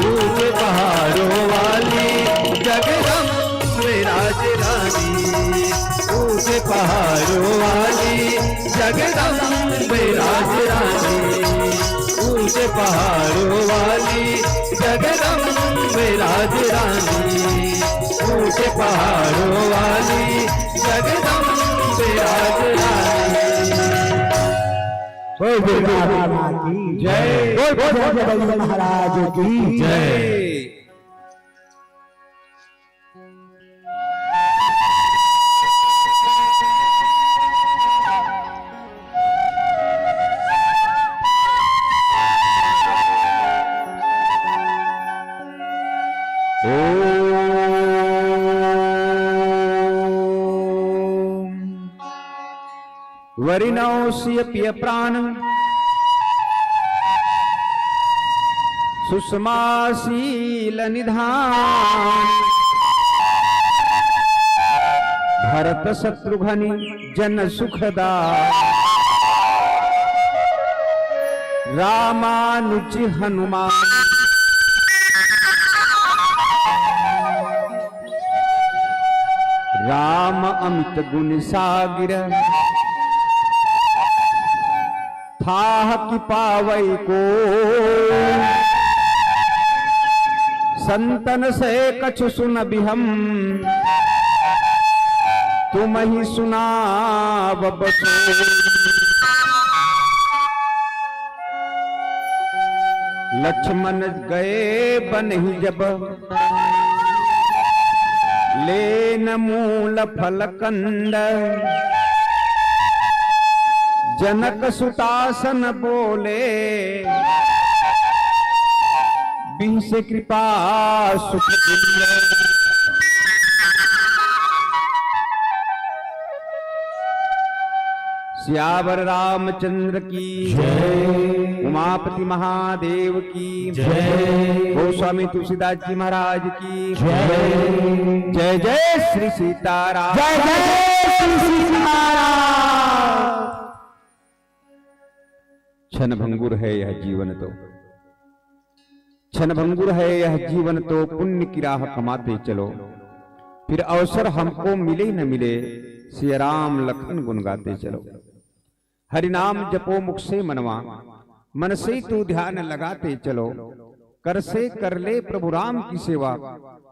ऊंचे पहाड़ों वाली जगदम्बे राज रानी, ऊंचे पहाड़ों वाली जगदम्बे राज रानी, ऊंचे पहाड़ों वाली जगदम्बे राज रानी, ऊंचे पहाड़ों वाली जगदम्बे राज रानी। जय महाराज की जय। वरिणौस्य प्रिय प्राण सुषमाशील निधान, भरत शत्रुघ्न जन सुखदा, रामानुज हनुमान, राम अमित गुण सागर, थाह कि पावई को, संतन से कछु सुन बिहम, तुम ही सुनाव बसो। लक्ष्मण गए बन ही जब, लेन मूल फल कंड, जनक सुतासन बोले, बिन से कृपा सुख दिल। सियावर रामचंद्र की जय, उमापति महादेव की जय, गोस्वामी तुलसीदास जी महाराज की जय। जय जय श्री सीताराम, जय जय श्री सीताराम। क्षण भंगुर है यह जीवन तो, क्षण भंगुर है यह जीवन तो, पुण्य की राह कमाते चलो, फिर अवसर हमको मिले न मिले, सिया राम लखन गुन गाते चलो। हरि नाम जपो मुख से मनवा, मन से तू ध्यान लगाते चलो, कर से कर ले प्रभु राम की सेवा,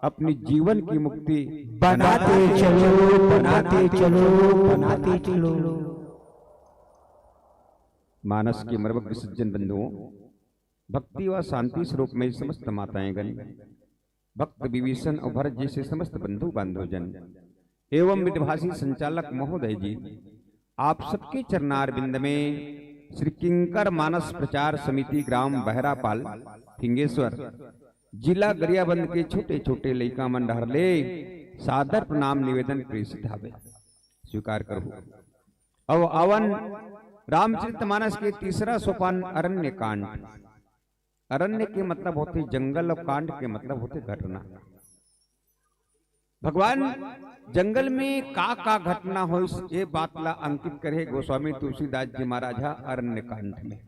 अपनी जीवन की मुक्ति बनाते चलो, बनाते चलो, बनाते चलो। मानस के मर्मज्ञ सज्जन बंधुओं, भक्ति व शांति स्वरूप में समस्त माताएं गण, भक्त विभीषण और भरत जैसे समस्त बंधु बांधव जन एवं मितभाषी संचालक महोदय जी, आप सबके चरणारविंद में श्री किंकर मानस प्रचार समिति ग्राम बहरापाल फिंगेश्वर जिला गरियाबंद के छोटे छोटे लइका मन डहरले सादर प्रणाम निवेदन प्रेषित हावे, स्वीकार करो। अब अवन रामचरितमानस के तीसरा सोपान अरण्य कांड। अरण्य के मतलब होते जंगल और कांड के मतलब होते घटना। भगवान जंगल में का घटना हो ये बात ला अंकित करे गोस्वामी तुलसीदास जी महाराज अरण्य कांड में।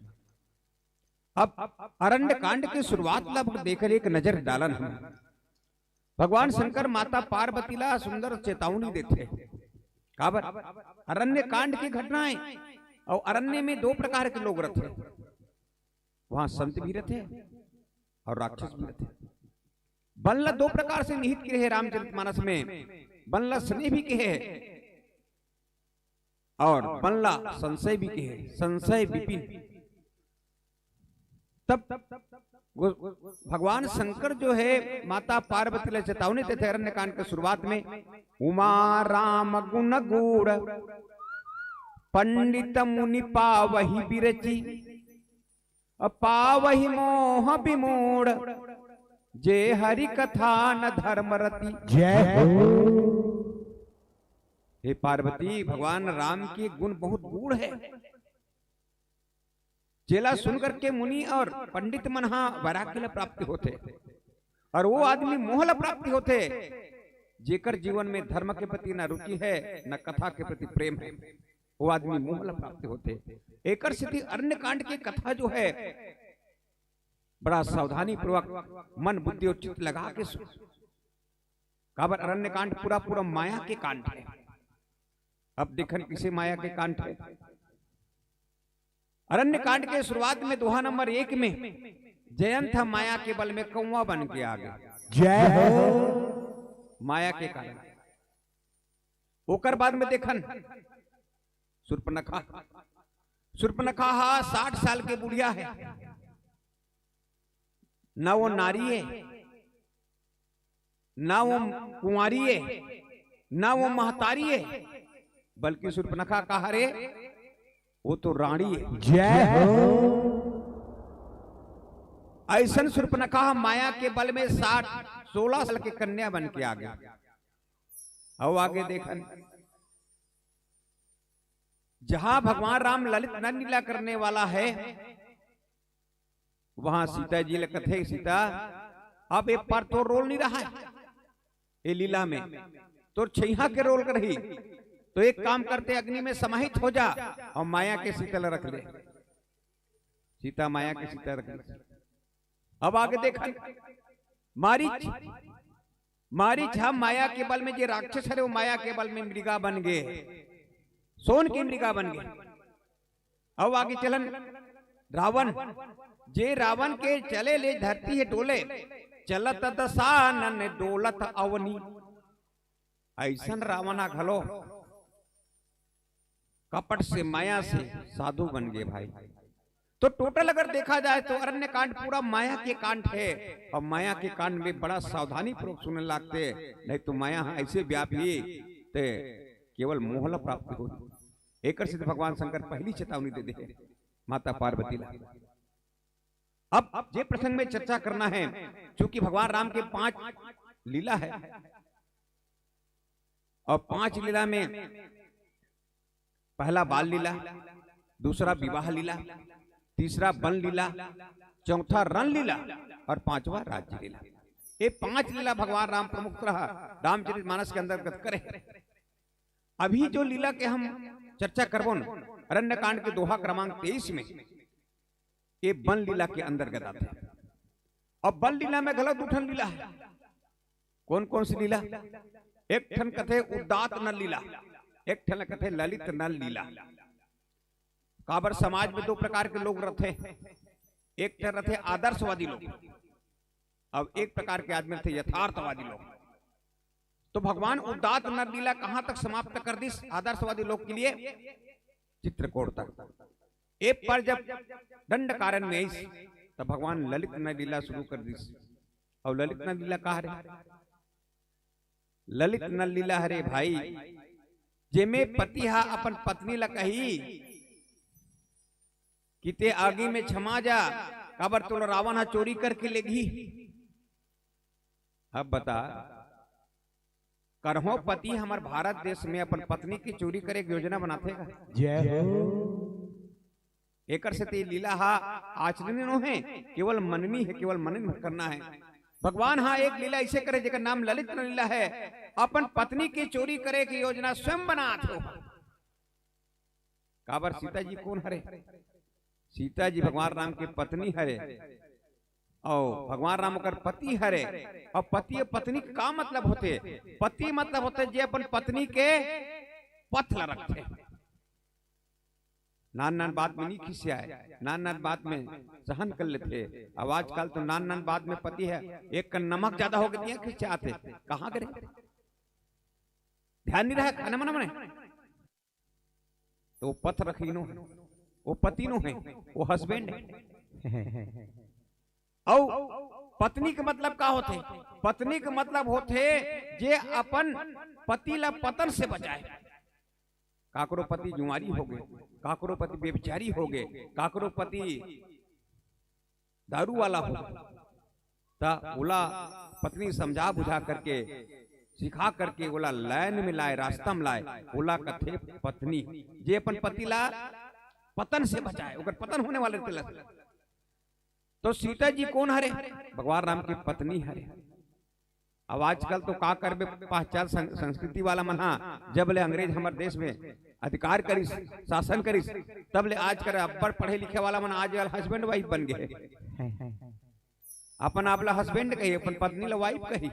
अब अरण्य कांड की शुरुआत ला देखकर एक नजर डालन हम। भगवान शंकर माता पार्वती ला सुंदर चेतावनी देते काबर अरण्य कांड की घटनाएं। और अरण्य में दो प्रकार के लोग रहते, वहां संत भी रहते और राक्षस भी रहते। बल्ला दो प्रकार से निहित किए हैं रामचरितमानस में, बल्ला स्नेह भी कहे और बल्ला संशय भी कहे, संशय विपिन। तब भगवान शंकर जो है माता पार्वती ने चेतावनी देते अरण्य कांड के शुरुआत में, उमा राम गुण गूढ़ पंडित मुनि पावहि बिरची, पावहि मोह विमूढ़, जे हरि कथा न धर्मरति। जय हो। हे पार्वती, भगवान राम के गुण बहुत गूढ़ है। चेला सुनकर के मुनि और पंडित मन वैराग्य प्राप्ति होते, और वो आदमी मोह प्राप्ति होते जेकर जीवन में धर्म के प्रति न रुचि है न कथा के प्रति प्रेम है। वो आदमी मोहल प्राप्त होते। एकर सिद्धि अरण्य कांड की कथा जो है बड़ा सावधानी पूर्वक मन बुद्धि और चित्त लगा के सुन। काबर अरण्य कांड पूरा पूरा माया के कांड है। अब देखन किसे माया के कांड है। अरण्य कांड के शुरुआत में दोहा नंबर 1 में जयंत माया के बल में कौवा बन के आ गया। जय हो माया के कारण। ओकर बाद में देखन शूर्पणखा। शूर्पणखा 60 साल के बुढ़िया है, ना वो नारी है, ना वो कुंवारी है, ना वो महतारी है, बल्कि शूर्पणखा कहा रे वो तो रानी है। जय हो ऐसन शूर्पणखा माया के बल में 16 साल के कन्या बन के आ गया। अब आगे देखन जहां भगवान राम ललित नर लीला करने वाला है वहां सीता जी ले कथे सीता अब एक पर तो रोल नहीं रहा है ये लीला में, तो छैहा के रोल कर रही, तो एक काम करते अग्नि में समाहित हो जा और माया के शीतल रख ले। सीता माया के शीतल रख ले। अब आगे देखा मारीच। मारीच हम माया के बल में जो राक्षस है वो माया के बल में मृगा बन गए, सोन की मृगा बन गए। अब आगे चलन रावण। जे रावण के चले ले धरती है डोले, चलत दसानन डोलत अवनी। ऐसन रावणा घलो कपट से माया से साधु बन गए भाई। तो टोटल अगर देखा जाए तो अरण्य कांड पूरा माया के कांड है, और माया के कांड में बड़ा सावधानी पूर्वक सुनने लगते, नहीं तो माया ऐसे व्यापी ते केवल मोहल प्राप्त हो। एक सिद्ध भगवान शंकर पहली चेतावनी दे दे माता पार्वती ला। अब जे प्रसंग में चर्चा करना है, क्योंकि भगवान राम के 5 लीला है, और 5 लीला में पहला बाल लीला, दूसरा विवाह लीला, तीसरा वन लीला, चौथा रण लीला और 5वां राज्य लीला। ये 5 लीला भगवान राम प्रमुख रहा रामचरितमानस के अंतर्गत करे। अभी जो लीला के हम चर्चा करबो न अरण्य कांड के दोहा क्रमांक 23 में ये वन लीला के अंतर्गत आते हैं। और वन लीला में गलत उठन लीला है। कौन कौन सी लीला? एक ठन कथे उदात नल लीला, एक ठन कथे ललित नल लीला। काबर समाज में 2 प्रकार के लोग रहते हैं, एक ठन रहते आदर्शवादी लोग, अब एक प्रकार के आदमी थे यथार्थवादी लोग। तो भगवान उदात नर लीला कहां तक समाप्त कर दी आदर्शवादी लोग के लिए? चित्रकूट तक। एक पर जब दंड कारण में तब भगवान ललित नर लीला शुरू कर दी। और ललित नर लीला कहा रे? ललित नर लीला हरे भाई जेमे पति हा अपन पत्नी ला कही कि ते आगे में क्षमा जा, काबर तो रावण हा चोरी करके लेगी। अब बता करहो पति हमार भारत देश में अपन पत्नी की चोरी करे की योजना बनाते का? जय हो एकर से ते लीला हा आचरणीय नो है, केवल मननी है, केवल मनन करना है। भगवान हाँ एक लीला ऐसे करे जेकर नाम ललित लीला है, अपन पत्नी की चोरी करे की योजना स्वयं बनात हो। काबर सीता जी कौन हरे? सीता जी भगवान राम के पत्नी हरे, और भगवान राम कर पति हरे। और पति और पत्नी का मतलब होते? पति मतलब होते जे अपन पत्नी के पथ ला रखते। नान नान बात में नहीं खिसियाए, नान नान बात में सहन कर लेते। अब आजकल तो नान नान बात में पति है, एक का नमक ज्यादा हो गया खिंचाते, कहाँ करे? ध्यान नहीं रहा खाना मना मने तो पथ रखी नो, वो पति नो है, वो हस्बैंड है। और पत्नी का मतलब का होते? पत्नी का मतलब होते जे अपन पति ला पतन से बचाए। काकरो पति जुआरी हो गए, काकरो पति बेविचारी हो गए, काकरो पति दारू वाला हो गए, बोला पत्नी समझा बुझा करके सिखा करके बोला लाइन में लाए, रास्ता में लाए। बोला कथे पत्नी जे अपन पति ला पतन से बचाए, ओकर पतन होने वाले थे। तो सीता जी कौन हरे? भगवान राम की पत्नी हरे। अब आजकल तो का करबे पाश्चात्य संस्कृति वाला मन जब ले अंग्रेज हमारे देश में अधिकार करिस शासन करिस तब ले आज कर अब्बड़ पढ़े लिखे वाला मन आज हस्बैंड वाइफ बन गए। अपन आपला हस्बैंड कही अपन पत्नी ला वाइफ कही।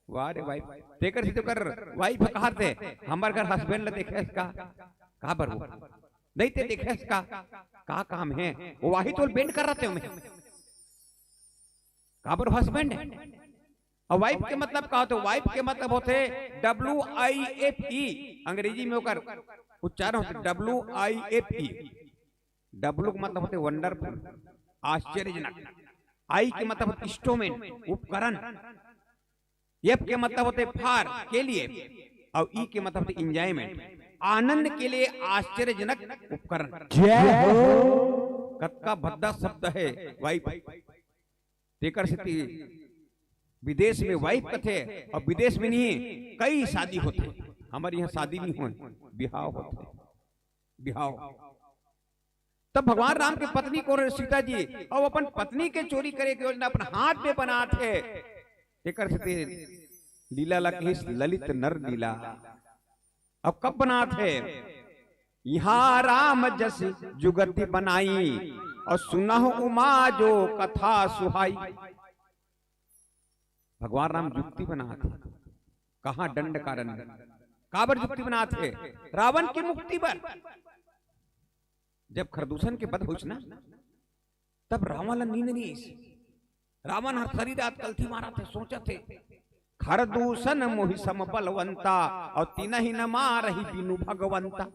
वाह रे वाइफ तेकर से तो कर वाइफ कहा थे हमार घर हस्बैंड ला देखे का बर नहीं ते देखे का काम है वो वाही तो बेंड कर रहे थे का बर हस्बैंड है। और वाइफ के मतलब का होते वाइफ के मतलब होते WIFE अंग्रेजी में होकर उच्चारण होते WIFE। W का मतलब होते वंडरफुल आश्चर्यजनक, आई के मतलब होते इंस्ट्रूमेंट उपकरण, एफ के मतलब होते फार के लिए और ई के मतलब होते एंजॉयमेंट आनंद के लिए आश्चर्यजनक उपकरण। जय हो। कत्का भद्दा शब्द है वाइफ तेकर से विदेश में वाइफ कथे और विदेश में नहीं कई शादी होते हमारे यहाँ शादी नहीं हो बिहाव होते बिहाव। तब भगवान राम के पत्नी को सीता जी और अपन पत्नी के चोरी करे की योजना अपन हाथ में बना थे तेकर से लीला लकेश ललित नर लीला। अब कब बना थे यहाँ राम जस जुगति बनाई और सुनहु उमा जो कथा सुहाई। भगवान राम युक्ति बनाते कहा दंड कारण काबर युक्ति बनाते रावण की मुक्ति पर। जब खरदूषण के बद हुई ना तब रावण नींद नहीं रावण हर सारी रात कलथी मारा थे सोचा थे खरदूषण मोहि सम बलवंता और तीन ही न मारही बिनु भगवंता।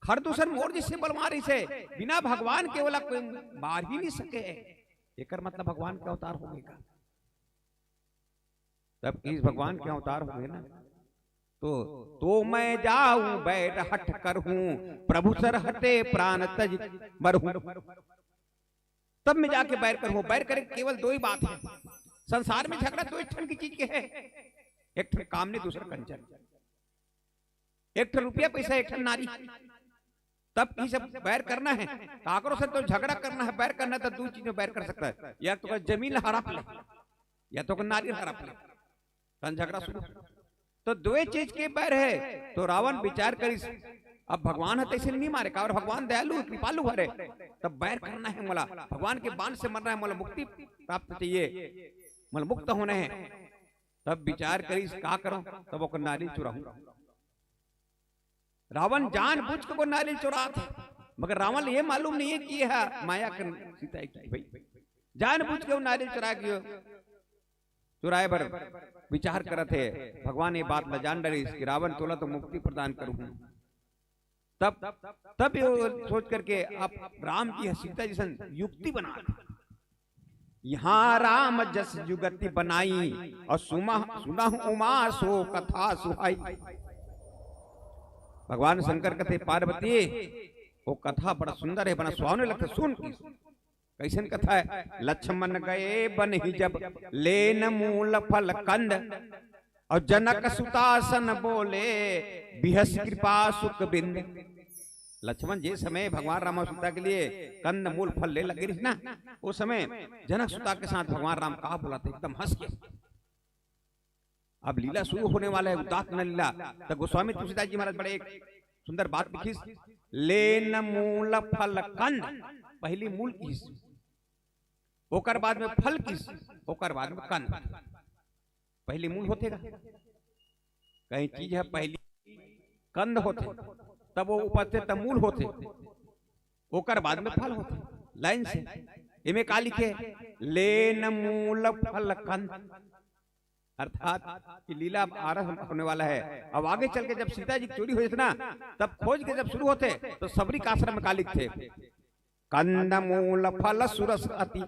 खरदूषण मोर जिससे बल मारी से बिना भगवान के वाला कोई मार ही नहीं सके। एकर मतलब भगवान का अवतार हो गएगा। तब इस भगवान के अवतार हो गए ना तो मैं जाऊं बैठ हट कर हूं प्रभु सर हटे प्राण तज मरहूं। तब मैं जाके बैर कर हूं। बैर करे केवल दो ही बात है संसार में झगड़ा दो ठन की चीज के है एक ठन काम ने दूसरा कंचन एक ठन रुपया पैसा एक ठन नारी। तब ये सब बैर करना है काकरों से तो झगड़ा करना है बैर करना है तो दो चीजें बैर कर सकता है या तो जमीन हड़प ले या तो नारी हड़प ले झगड़ा शुरू। तो दो चीज के बैर है तो रावण विचार करी अब भगवान है तैसे नहीं मारे का और भगवान दयालु कृपालु हरे तब बैर करना है मोला भगवान के बाण से मरना है मोला मुक्ति प्राप्त चाहिए मोला मुक्त होना है। तब विचार करी का करो तब वो नारी चुराऊं। रावण जान बुझ के वो नारी चुरा था मगर रावण ये मालूम नहीं है कि है माया कर सीता की भाई जान बुझ के वो नारी चुरा के चुराए बर विचार करते भगवान ये बात न जान डरी इसकी रावण तोला तो मुक्ति प्रदान करूं। तब ये सोच करके आप राम की सीता जैसन युक्ति बना यहाँ राम जस युगति बनाई और सुना उमा सो कथा सुहाई। भगवान शंकर कहते पार्वती वो कथा बड़ा सुंदर है बड़ा सुहावने लगता सुन कैसन कथा है। लक्ष्मण गए बन ही जब लेन मूल फल कंद और जनक सुतासन बोले बिहस कृपा सुख बिंद। लक्ष्मण जे समय भगवान राम सीता के लिए कंद मूल फल ले लगे ना उस समय जनक सुता के साथ भगवान राम कहा बुलाते एकदम हंस के। अब लीला शुरू होने वाला है उदात न लीला तो गोस्वामी तुलसीदास जी महाराज बड़े एक सुंदर बात लिखी लेन मूल फल कंद पहली मूल किस ओकर बाद में फल किस ओकर बाद में कंद पहली मूल होते कहीं चीज है पहली कंद होते तब वो ऊपर से तब मूल होते ओकर बाद में फल होते लाइन से इमे का लिखे लेन मूल फल कंद अर्थात कि लीला आरंभ होने वाला है। अब आगे चल के जब सीता जी चोरी हुई थी ना तब खोज के जब शुरू होते तो सबरी का आश्रम में का लिखते कंद मूल फल सुरस अति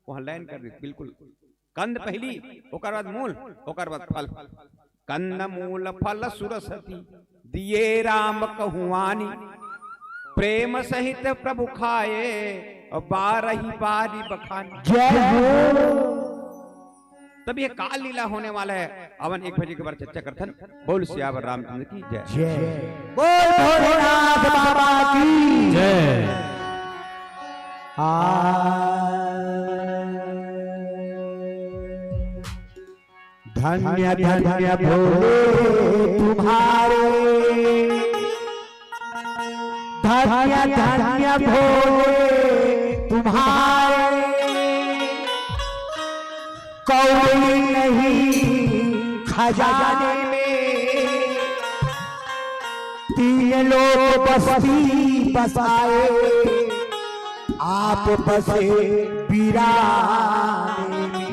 वहां लाइन कर दी बिल्कुल कंद पहली ओकर बाद मूल ओकर बाद फल कंद मूल फल सुरस अति दिए राम कहुआनी प्रेम सहित प्रभु खाए और बारही बारी बखानी। जय तब ये काल लीला होने वाला है। अवन 1 बजे के बाद चर्चा करथन बोल सियावर रामचंद्र की जय जय बोल भोलेनाथ बाबा की जय। धन्य धन्य भोले तुम्हारे, धन्य धन्य भोले तुम्हारे, कोई नहीं खजाने में, तीन लोग बस्ती बसाए, आप बसे वीराने में।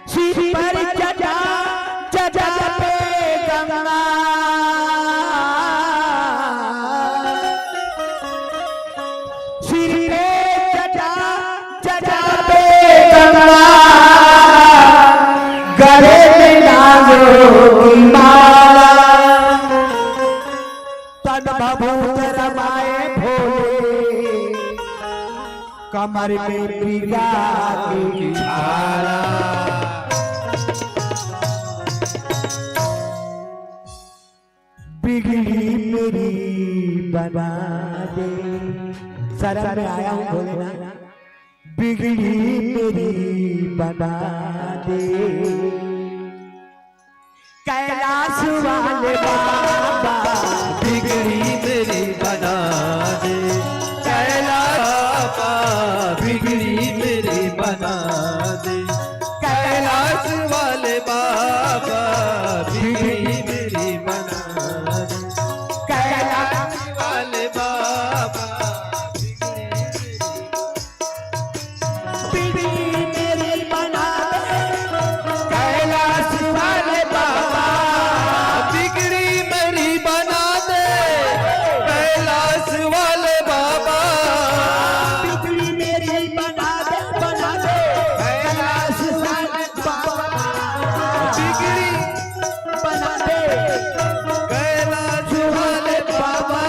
सिर पर जटा जटा पे गंगा, सिर पे जटा जटा पे गंगा, गले में नागों की माला, तन भभूत रमाए भोले, कमर में मृगा की छाला। बिगड़ी मेरी बना दे, शरण में आया हूँ भोलेनाथ, बिगड़ी मेरी बना दे, कैलाश वाले बाबा, बिगड़ी मेरी बना दे, कैलाश बिगड़ी मेरी बना दे, कैलाश वाले बाबा बिगड़ी मेरी बना दे, कैलाश वाले बाबा बिगड़ी मेरी बना दे, कैलाश वाले बाबा, बिगड़ी मेरी बना दे, कैलाश वाले बाबा बिगड़ी मेरी बना दे, कैलाश वाले बाबा, बिगड़ी बना दे, कैलाश वाले बाबा।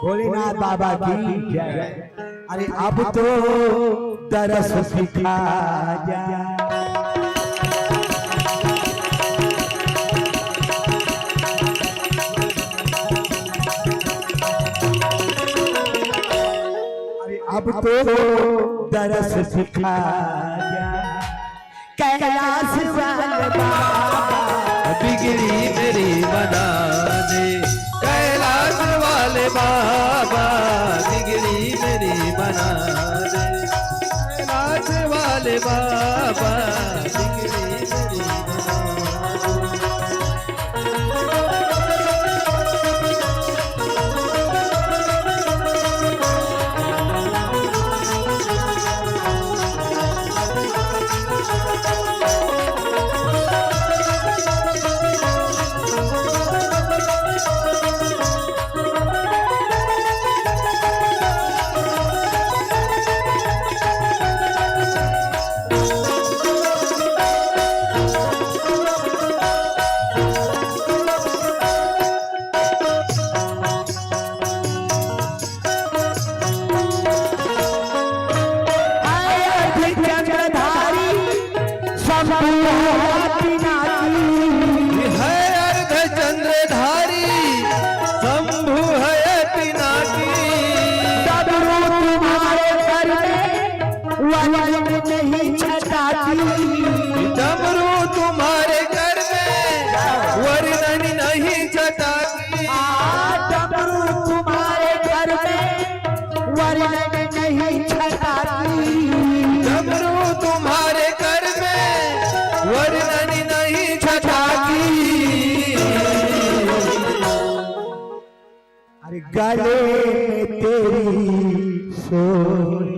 भोलेनाथ बाबा की जय। अरे अब तो तरस सिखा जा, अरे अब तो तरस सिखा जा, कैलाश वाले बाबा, बिगड़ी मेरी बना दे, कैलाश वाले बाबा बिगड़ी मेरी बना दे, कैलाश वाले बाबा बिगड़ी मेरी बना है अर्ध चंद्रधारी, शंभु है पिनाकी, तुम्हारे घर में वजन नहीं छटाती, डमरू तुम्हारे घर में वर्णन नहीं छटाकी, डमरू तुम्हारे घर में वजन नहीं छटाती, डमरू तुम्हारे घर में वर्णन नहीं छटाकी। अरे गले में तेरी सोई,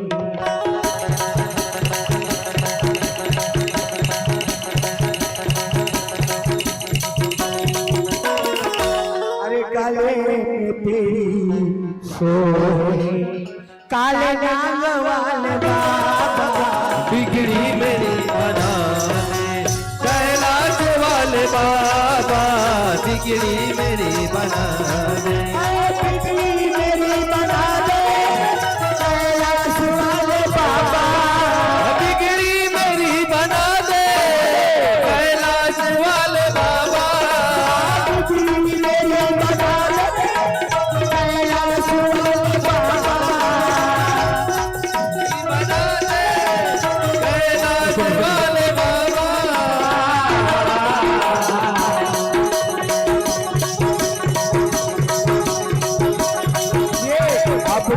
अरे गले में तेरी सोई, काले नाग वाले बाबा, बिगड़ी मेरी बना दे, कैलाश वाले बाबा बिगड़ी मेरी बना दे, बिगड़ी मेरी बना दे, कैलाश वाले बाबा, बिगड़ी मेरी बना दे, कैलाश वाले बाबा बिगड़ी मेरी बना दे, कैलाश वाले बाबा, बना दे,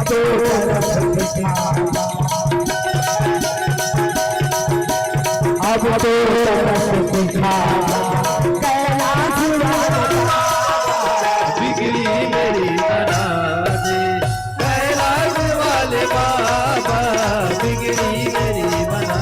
तो तरफ दिखा, अब तो तरफ दिखा कैलाश वाले बिगड़ी मेरी बना दे कैलाश वाले बाबा बिगड़ी मेरी बना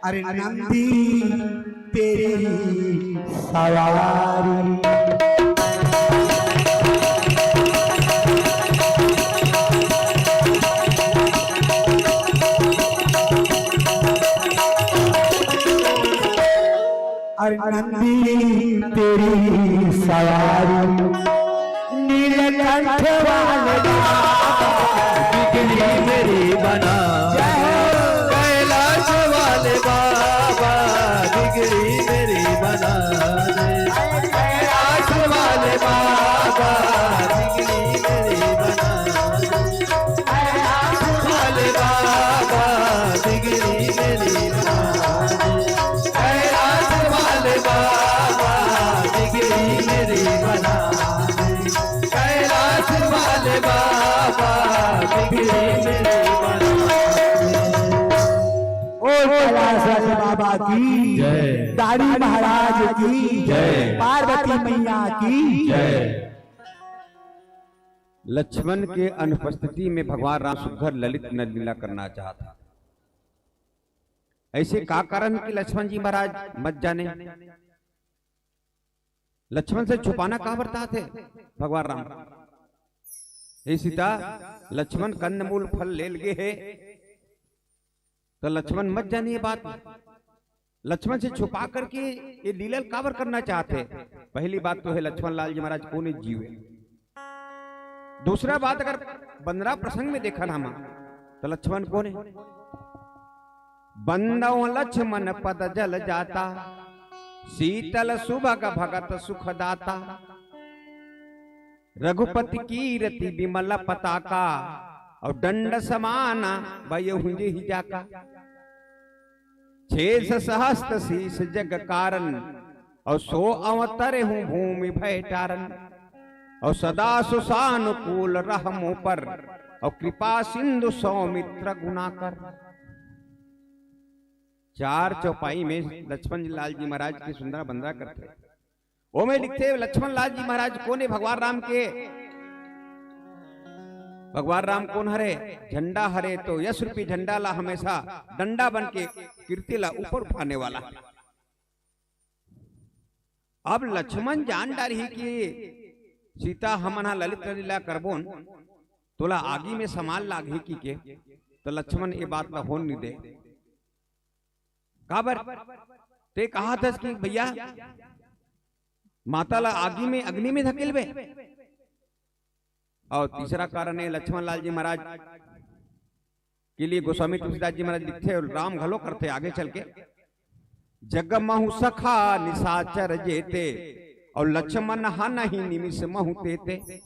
अरे नंदी तेरी सवारी अरे नंदी तेरी सवारी नीलकंठ वाले बिगड़ी मेरी बना कैलाश वाले बाबा बिगड़ी मेरी बना दे कैलाश वाले बाबा बिगड़ी मेरी बना दे कैलाश वाले बाबा बिगड़ी मेरी बना दे कैलाश वाले बाबा बिगड़ी मेरी बना दे कैलाश वाले बाबा बिगड़ी मेरी बना कैलाश वाले बाबा की जय दाढ़ी महाराज की जय पार्वती मैया की जय लक्ष्मण के अनुपस्थिति में भगवान राम सुघर ललित लीला करना चाहता। ऐसे का कारण कि लक्ष्मण जी महाराज मत जाने, लक्ष्मण से छुपाना का बरता थे भगवान राम। हे सीता, लक्ष्मण कंदमूल फल ले लिए है तो लक्ष्मण मत जाने ये बात। लक्ष्मण से छुपा करके ये लीला काबर करना चाहते। पहली बात तो है लक्ष्मण लाल जी महाराज कौन जीवे। दूसरा बात अगर बंदरा प्रसंग में देखा नामा तो लक्ष्मण कौन है। बंदव लक्ष्मण पद जल जाता, शीतल सुभग भगत सुखदाता, रघुपति कीरति विमल पताका, और दंड समाना वयुंज ही जाका, शेष सहस्त्र शीस जग कारण, और सो अवतर हूँ भूमि भय टारन, और सदा सुसानुकूल रहमो पर, और कृपा सिंधु सौमित्र गुणाकर। चार चौपाई में लक्ष्मण लाल जी महाराज की सुंदर बंदरा करते। वो में लिखते लक्ष्मण लाल जी महाराज कौन है भगवान राम के। भगवान राम कौन हरे, झंडा हरे तो यश रूपी झंडा ला हमेशा डंडा बन के कीर्ति ला ऊपर उठाने वाला। अब लक्ष्मण जान डारी कि सीता हमना ललित लीला करबोन तोला आगी में समाल लागी की के, तो लक्ष्मण ये बात ला होन नहीं दे। काबर ते कहा था कि भैया माता ला आगी में अग्नि में धकेलबे। और तीसरा कारण है लक्ष्मण लाल जी महाराज के लिए गोस्वामी तुलसीदास जी महाराज लिखते और राम घलो करते आगे चल के, जग महु सखा निशाचर जेते, और लक्ष्मण हा नहीं निमिष महु तेते।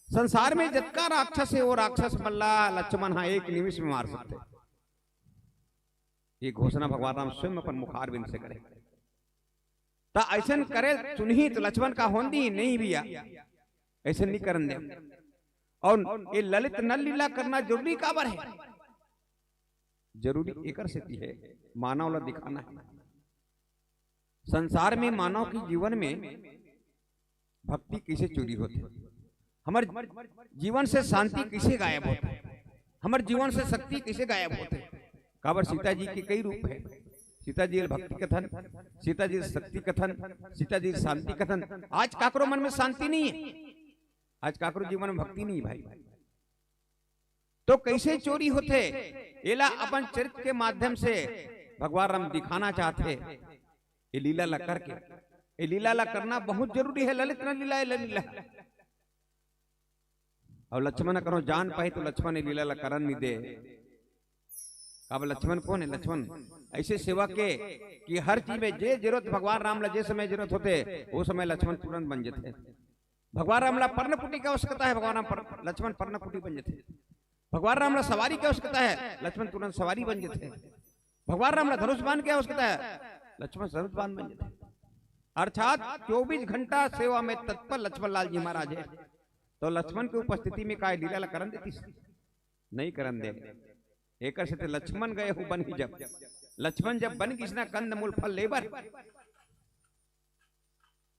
संसार में जितना राक्षस है वो राक्षस मल्ला लक्ष्मण हा एक निमिष में मार सकते। ये घोषणा भगवान राम स्वयं अपन मुखार बिंद से करे। ता ऐसा करे सुनही तो लक्ष्मण का होंदी नहीं भैया, ऐसे नहीं करन दे। और ये ललित नल लीला करना जरूरी काबर है? जरूरी एकर से है मानव ला दिखाना है। संसार में मानव के जीवन में भक्ति कैसे चोरी होती, हमारे जीवन से शांति कैसे गायब होती, हमारे जीवन से शक्ति कैसे गायब होते। काबर सीता जी के कई रूप है, सीता जी भक्ति कथन, सीता जी शक्ति कथन, सीता जी शांति कथन। आज काकरो मन में शांति नहीं है, आज काकरो जीवन में भक्ति नहीं है भाई। तो कैसे चोरी होते? एला अपन चरित्र के माध्यम से भगवान राम दिखाना चाहते। ये लीला ला करके, ये लीला ला करना बहुत जरूरी है। ललित न लीला है, लीला। और लक्ष्मण करो जान पाए तो लक्ष्मण ने लीला ला करन नहीं दे। अब लक्ष्मण कौन है? लक्ष्मण ऐसे सेवा के कि हर चीज में जे जरूरत भगवान राम ला जे समय जरूरत होते वो समय लक्ष्मण तुरंत बन जाते। भगवान राम ला पर्णकुटी की आवश्यकता है, भगवान राम लक्ष्मण पर्णकुटी बन जाते। भगवान राम ला सवारी की आवश्यकता है, लक्ष्मण तुरंत सवारी बन जाते। भगवान राम ला धनुष बाण की आवश्यकता है, लक्ष्मण धनुष बाण बन जाते। अर्थात 24 घंटा सेवा में तत्पर लक्ष्मण लाल जी महाराज है। तो लक्ष्मण की उपस्थिति में काय लीला करन देती? नहीं करन दे। एक से लक्ष्मण गए हो बन ही जब लक्ष्मण जब बन किसना कंद मूल फल लेबर,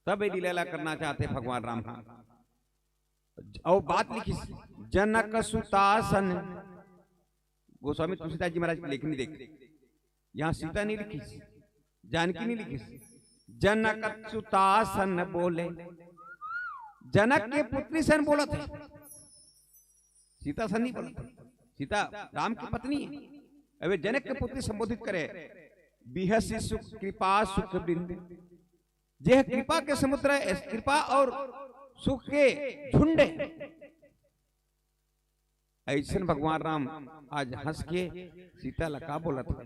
तब ये लीला करना चाहते भगवान राम। और बात लिखी जनक सुतासन, गोस्वामी तुलसीदास जी महाराज की लेखनी देख, यहाँ सीता नहीं लिखी, जानकी नहीं लिखी। जनक सुतासन बोले, जनक के पुत्री सन बोला थे, सीता सन नहीं बोला। सीता राम की पत्नी है। अब जनक के पुत्री संबोधित करे, बिहसी सुख कृपा सुख बिंद, जे कृपा के समुद्र, कृपा और सुख के झुंडे। ऐसे भगवान राम आज हंस के सीता लका बोला था,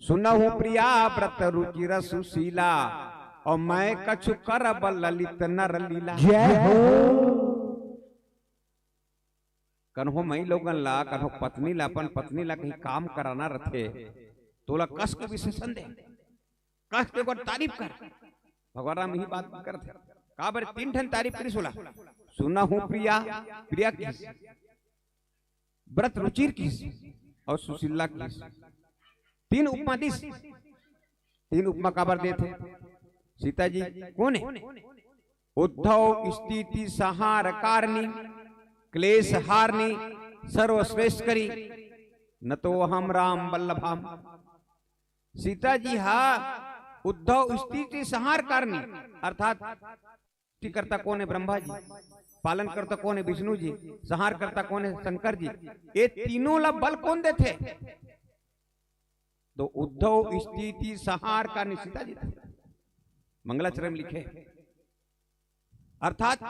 सुनहु प्रिया व्रत रुचि सुशीला, और मैं कछु करब ललित नर लीला। जय हो। कन्हो मई लोगन ला, कन्हो पत्नी ला, अपन पत्नी ला कहीं काम कराना रथे तोला कस के विशेषण दे, कस के तारीफ कर। भगवान राम यही बात करते। का बार 3 ठन तारीफ करी सोला, सुना हूं प्रिया, प्रिया की, व्रत रुचिर की और सुशीला की। 3 उपमा दी। 3 उपमा का बार देते। सीता जी कौन है? उद्धव स्थिति सहार कारणी, क्लेश हारनी, सर्वश्रेष्ठ करी, न तो हम राम वल्लभाम। सीता जी हा उद्धव स्थिति संहार कारणी, अर्थात करता कौन है? ब्रह्मा जी। पालन करता कौन है? विष्णु जी। संहार करता कौन है? शंकर जी। ये तीनों ला बल कौन देते? तो उद्धव स्थिति संहार कारणी सीता जी थे। मंगलाचरण लिखे, अर्थात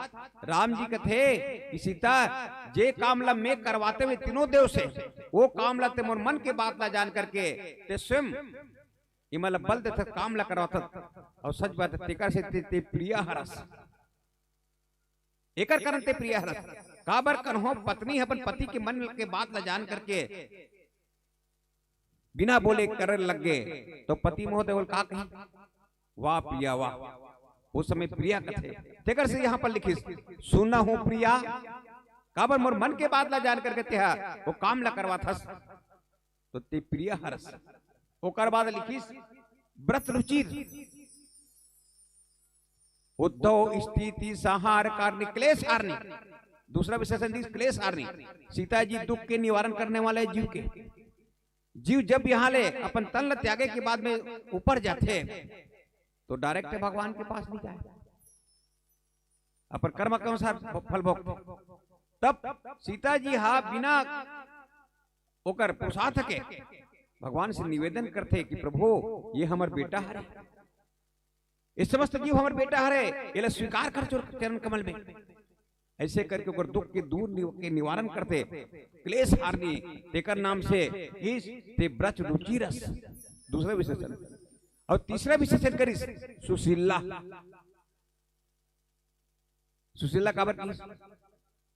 राम जी कथे कि सीता जे काम ला मैं करवाते हुए तीनों देव से, वो काम ला ते मोर मन के बात ला जान करके ते स्वयं इमल बल देते काम ला करवाता। और सच बात तेकर से ते प्रिय हरस, एकर कारण ते प्रिय हरस। काबर कन्हो पत्नी अपन पति के मन के बात ला जान करके बिना बोले करने लग गए, तो पति महोदय बोल का कही, वाह प्रिया वाह। उस समय प्रिया कथे तेकर से यहाँ पर लिखी, सुना हूं प्रिया, काबर मोर मन के बात ला जान करके ते वो काम ला करवा था, तो ते प्रिय हरस। ओकर बाद लिखी व्रत रुचिर, उद्धव स्थिति संहार कारणी, क्लेश हारनी। दूसरा विशेषण दी क्लेश हारनी। सीता जी दुख के निवारण करने वाले जीव के। जीव जब यहाँ ले अपन तन त्यागे के बाद में ऊपर जाते तो डायरेक्ट भगवान के पास नहीं जाए, अपन कर्म के अनुसार फल भोगते। तब सीता जी हा बिना ओकर पुरुषार्थ के भगवान से निवेदन करते कि प्रभु ये हमार बेटा है, इस समस्त जीव हमार बेटा है, ये स्वीकार कर चरण कमल में। ऐसे करके ओकर दुख के दूर के निवारण करते। क्लेश हारनी तेकर नाम से ते व्रत रुचि रस। दूसरा विशेषण। और तीसरा विशेषण करी सुशीला। सुशीला काबर की?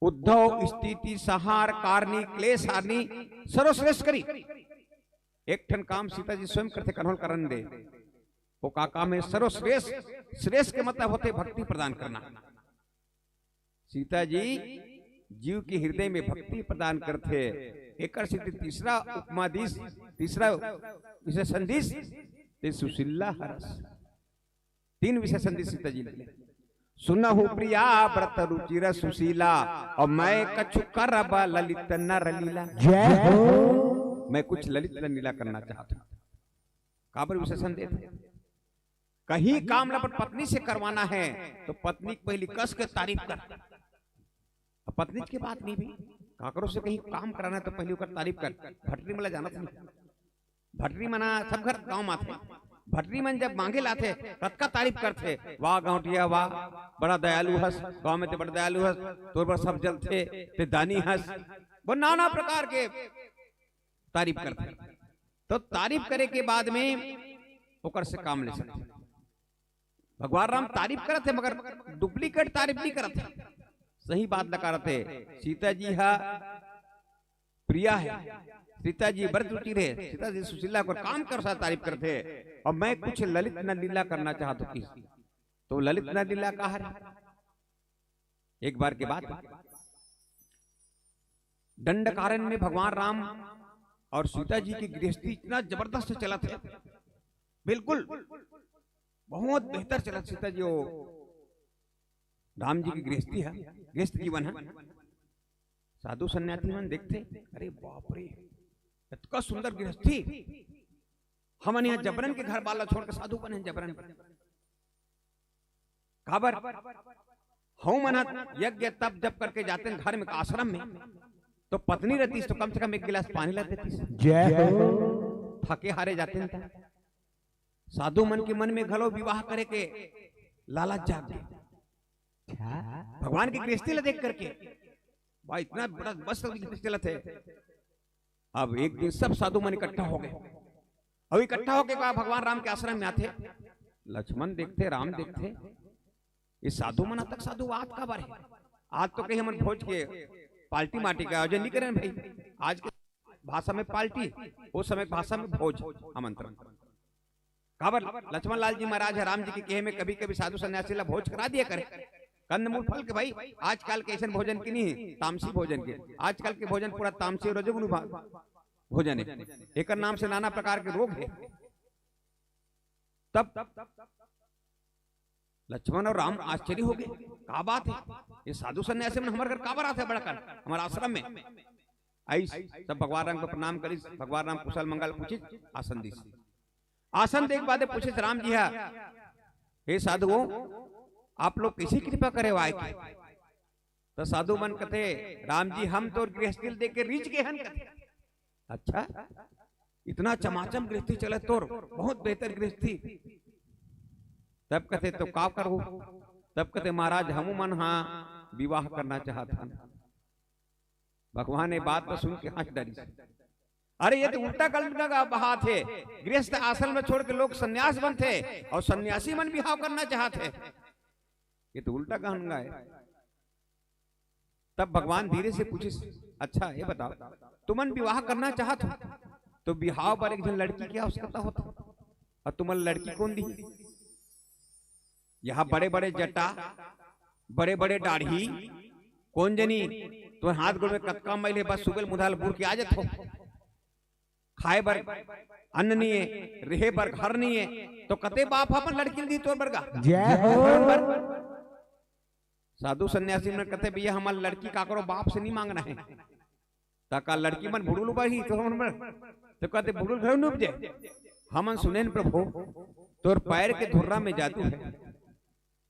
उद्धव स्थिति संहार कारणी, क्लेश हारनी, सर्वश्रेष्ठ करी। एक ठन काम सीता जी स्वयं करते, कन्होल करन दे। वो का काम है? सर्वश्रेष्ठ। श्रेष्ठ के मतलब होते भक्ति प्रदान करना। सीता जी जीव के हृदय में भक्ति प्रदान करते। एक तीसरा उपमादिश, तीसरा विषय संदेश ते सुशीला हरस। 3 विषय संदेश सीता जी ने सुनहु प्रिया व्रत रुचिर सुशीला और मैं कछु करब ललित नर लीला। जय हो। मैं कुछ ललित लीला करना चाहता हूं। काबर विषय संदेश कहीं काम लपट पत्नी से करवाना है तो पत्नी की पहली कस के तारीफ कर। पत्नी की बात नहीं भी काकरों से कहीं काम कराना है तो पहले उसका तारीफ कर। भटरी मला जाना था, भटरी मना सब घर गांव में थे। भटरी मन जब मांगे लाते तब का तारीफ करते, वाह गांवटिया वाह बड़ा दयालु हस, गांव में ते बड़ा दयालु हस, तोर पर सब जल थे ते दानी हस, वो नाना प्रकार के तारीफ करते। तो तारीफ करे के बाद में ओकर से काम ले सकते। भगवान राम तारीफ करते मगर डुप्लीकेट तारीफ नहीं करते, सही बात लगा रहे। सीता जी हा प्रिया है, सीता जी व्रत रुचि रहे, सीता जी सुशीला को काम कर सा तारीफ करते। और मैं कुछ ललित लीला करना चाहता हूँ, तो ललित लीला का है। एक बार के बाद दंडकारण्य में भगवान राम और सीता जी की गृहस्थी इतना जबरदस्त चला था, बिल्कुल बहुत बेहतर चला। सीता जी वो राम जी की गृहस्थी है, गृहस्थ जीवन है। साधु सन्यासी मन देखते, अरे बाप रे इतना सुंदर गृहस्थी, हमन यहाँ जबरन के घर वाला छोड़ के साधु बने जबरन। खबर हम मना यज्ञ तप जब करके जाते हैं घर में आश्रम में, तो पत्नी रहती तो कम से कम 1 गिलास पानी ला देती। जय हो। थके हारे जाते हैं। साधु मन के मन में घलो विवाह करे के लालच जाग गए भगवान की गृहस्थी ला देख करके। भाई इतना बड़ा मस्त गृहस्थी थे। अब एक दिन सब साधु मन इकट्ठा हो गए। अब इकट्ठा होके भगवान राम के आश्रम में आते, लक्ष्मण देखते, राम देखते, इस साधु मना तक साधु आज का बार है। आज तो कहीं हम भोज के पार्टी मार्टी का आयोजन नहीं करें भाई। आज के भाषा में पार्टी, उस समय भाषा में भोज आमंत्रण। काबर लक्ष्मण लाल जी महाराज है राम जी के कहे में कभी कभी साधु सन्यासी ला भोज करा दिया करे, कंदमूल फल के। भाई आजकल के ऐसे भोजन की नहीं, तामसी भोजन के। आजकल के भोजन पूरा तामसी और रजोगुण भोजन है, एक नाम से नाना प्रकार के रोग है। तब लक्ष्मण और राम आश्चर्य हो गए, क्या बात है, ये साधु सन्यासी में हमारे घर काबर आते बड़ा कर हमारे आश्रम में। आई तब भगवान राम को प्रणाम करी। भगवान राम कुशल मंगल पूछे, आसन दी। आसन देख बाद पूछे राम जी हा, हे साधुओं आप लोग किसी कृपा करे आए के? तो साधु मन कहते, राम जी हम तो गृहस्थी देख के रीच के हन कहते। अच्छा इतना चमाचम गृहस्थी चले तोर, बहुत बेहतर गृहस्थी। तब कहते तो का करो? तब कहते महाराज हम मन हाँ विवाह करना चाहता। भगवान ने बात तो सुन के हंस डरी। अरे ये तो उल्टा गलत का बात है। गृहस्थ आश्रम में छोड़ के लोग सन्यास बनते और सन्यासी मन विवाह करना चाहते, ये तो उल्टा कहना है। तब भगवान धीरे से पूछे, अच्छा ये बताओ तुमन विवाह करना चाहत हो तो विवाह पर एक जन लड़की क्या आवश्यकता होता, और तुमन लड़की कौन दी? यहाँ बड़े बड़े जटा, बड़े बड़े दाढ़ी, कौन जनी तो हाथ गोड़ में कतका मैले बस सुगल मुधाल बुर के आ जात हो। खाए बर अन्न नहीं है, रहे बर घर नहीं है, तो कते बाप अपन लड़की दी तोर बरगा। जय हो। साधु सन्यासी में कहते भैया हमारे लड़की काकरो बाप से नहीं मांगना है। ताका लड़की मन बुड़ुल बही तो कहते बुड़ुल घर न उपजे। हमन सुने प्रभु तोर पैर के धुर्रा में जादू है,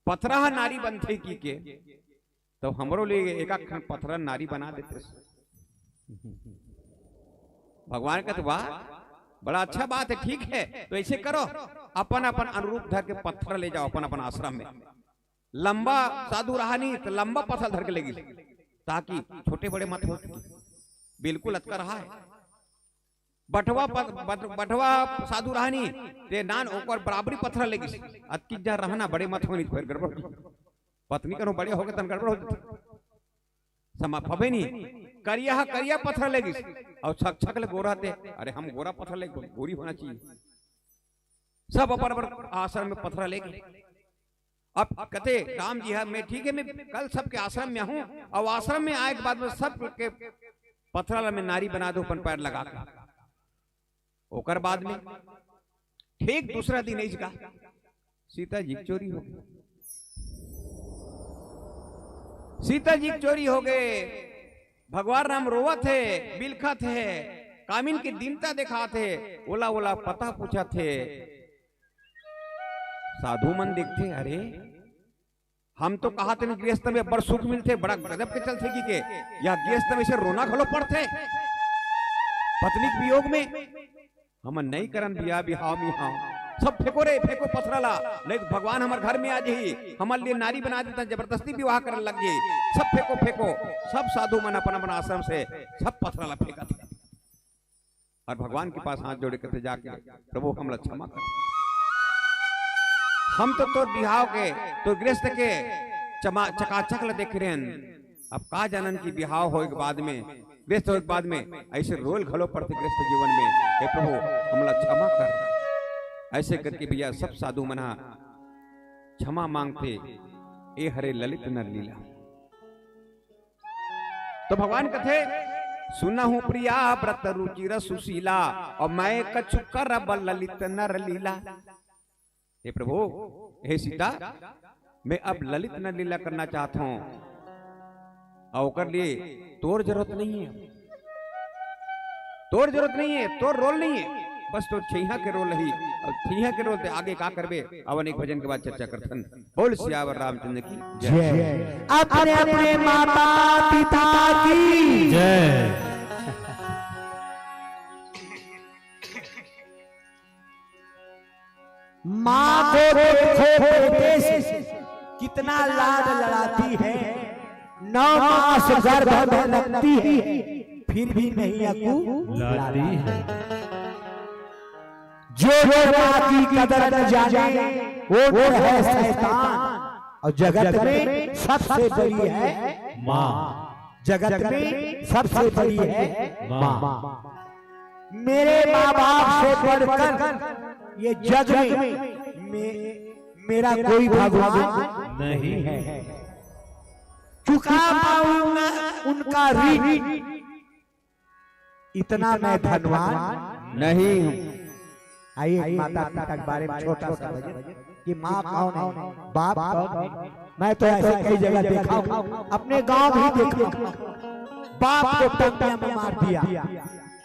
पथरा नारी बनते की के, तो हमरो लिए एक पथरा नारी बना देते। भगवान का तो वाह बड़ा अच्छा बात है, ठीक है तो ऐसे करो, अपन अपन अनुरूप धर के पत्थर ले जाओ अपन अपन आश्रम में। लंबा साधु रहा नहीं तो लंबा पत्थर धर के लेगी, ताकि छोटे बड़े मत हो। बिल्कुल अतका रहा है। बटवा साधु रहा नहीं ते नान ओकर बराबरी पत्थर लेगी, अतकी जा रहना बड़े मत होनी फिर गड़बड़। पत्नी करो बड़े हो गए तन गड़बड़ हो समा फबे नहीं। करिया करिया पत्थर लेगी और छक छक ले गोरा थे। अरे हम गोरा पत्थर ले, गोरी होना चाहिए। सब अपर आश्रम में पत्थर लेगी अब कहते राम जी है मैं ठीक है, मैं कल सबके आश्रम में हूँ, और आश्रम में आए के बाद में सब के पथराला में नारी बना दो अपन पैर लगा के। ओकर बाद में ठीक दूसरा दिन इसका सीता जी की चोरी हो गई। सीता जी की चोरी हो गए। भगवान राम रोवा थे, बिलखा थे, कामिन की दीनता दिखा थे, ओला ओला पता पूछा थे। साधु मन देखते, अरे हम तो कहा थे गृहस्थ में बड़ सुख मिलते, बड़ा गजब के चलते की के या गृहस्थ में से रोना खलो पड़ते पत्नी के वियोग में। हम नहीं करन बिया बिहाव में हाँ सब फेंको रे फेंको पथराला, लेकिन भगवान हमारे घर में आ जाही, हमारे लिए नारी बना देता, जबरदस्ती विवाह करने लग गई। सब फेंको फेंको, सब साधु मन अपन अपन आश्रम से सब पथराला फेंका था और भगवान के पास हाथ जोड़े कहते जाके प्रभु हमला क्षमा कर, हम तो बिहाव के तो गृहस्थ के चकाचक ल देख रहे हैं। अब का जानन की बिहाव हो के बाद में गृहस्थ हो के बाद में ऐसे रोल घलो पड़ते गृहस्थ जीवन में। हे प्रभु हमला क्षमा कर, ऐसे करके भैया सब साधु मना क्षमा मांगते। ए हरे ललित नर लीला। तो भगवान कथे सुना हूं प्रिया व्रत रुचिर सुशीला, और मैं कछु करब ललित नर लीला। हे प्रभु हे सीता मैं अब ललित नर लीला करना चाहता हूं, और ओकर लिए तोर जरूरत नहीं है, तोर जरूरत नहीं है, तोर रोल नहीं है, बस तो छैहा के रोल ही। और छैहा के रोल ते आगे का करबे अवन एक भजन के बाद चर्चा करथन। बोल सियावर रामचंद्र की जय। अपने अपने माता पिता की जय। माँ को देखो बेटे से कितना लाड लड़ाती है, 9 मास गर्भ में रखती है, फिर भी नहीं अकू लाती है। जो माँ की कदर न जाने वो है शैतान, और जगत में सबसे बड़ी है माँ, जगत में सबसे बड़ी है माँ। मेरे माँ बाप से बढ़कर ये जग में मेरा कोई भगवान नहीं है। चुका पाऊंगा उनका ऋण, इतना मैं धनवान नहीं हूँ। आइए माता पिता के बारे में छोटा सा भजन कि माँ कौन है, बाप कौन है। मैं तो ऐसे कई जगह देखा हूँ, अपने गांव भी देखा हूँ, बाप को टंकिया में मार दिया,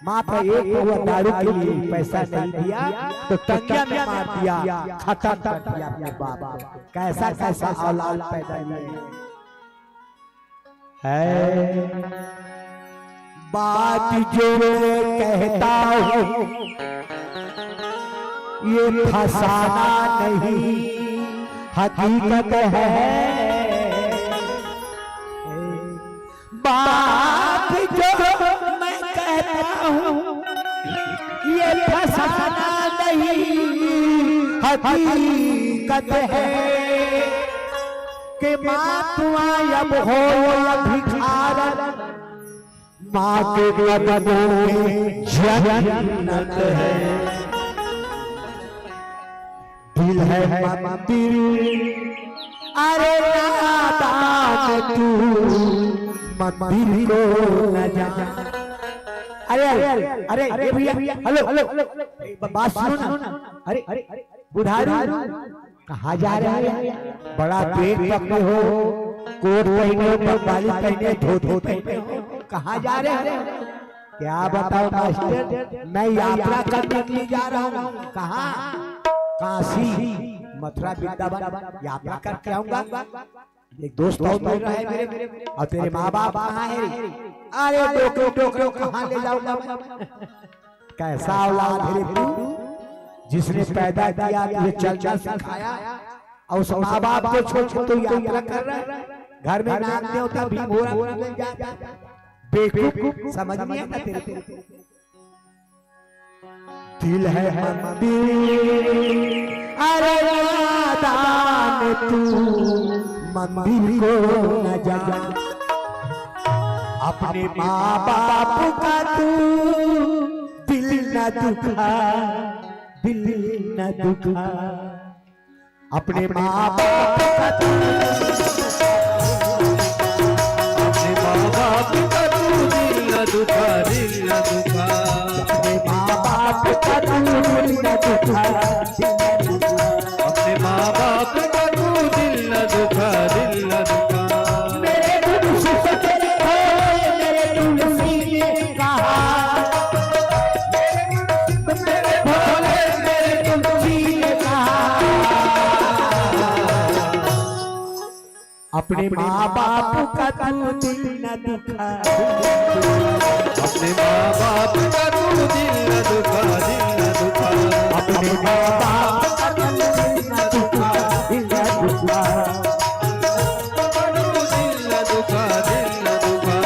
माँ का एक हुआ दारू के लिए पैसा नहीं दिया तो टंकिया में मार दिया, खत्म कर दिया अपने बाप को। कैसा कैसा औलाद पैदा है। बात जो कहता हूँ ये फसाना नहीं, हकीकत है। बात जो मैं कहता हूँ ये फसाना नहीं, हकीकत है कि माँ तुम्हारी अब हो भिखारन, माँ के कदमों में जन्नत है। दिल है मंदिर, अरे नादान तू मंदिर को न जा। अरे अरे अरे अरे भैया हेलो हेलो बात सुनो ना। अरे अरे बुढ़ारू कहाँ जा रहे हैं? बड़ा पेट पकड़े हो, कोट पहने हो, बंगाली पहने, धोती पहने हो, कहाँ जा रहे हैं? क्या बताओ मास्टर, मैं यात्रा करने के लिए जा रहा हूँ। कहाँ? काशी मथुरा वृंदावन यात्रा करके आऊंगा। एक दोस्त और मिल रहा है मेरे, और तेरे माँ बाप कहाँ है? अरे डोकरो कहाँ ले जाऊंगा? कैसा औलाद है तू जिसने पैदा किया, ये चलना सिखाया, और उस माँ बाप को छोड़ तो यात्रा कर रहा है। घर में नाम देवता भी भोरा मिल जाता, बेवकूफ समझ नहीं आता तेरे। दिल है मंदिर, अरे नादान तू मंदिर को न जा। अपने माँ बाप का तू दिल न दुखा, दिल न दुखा। अपने माँ बाप अपने माँ बाप का तू दिल न दुखा, अपने माँ बाप का तू दिल न दुखा, दिल न दुखा। अपने माँ बाप का तू दिल न दुखा, दिल न दुखा। दिल न दुखा, दिल न दुखा।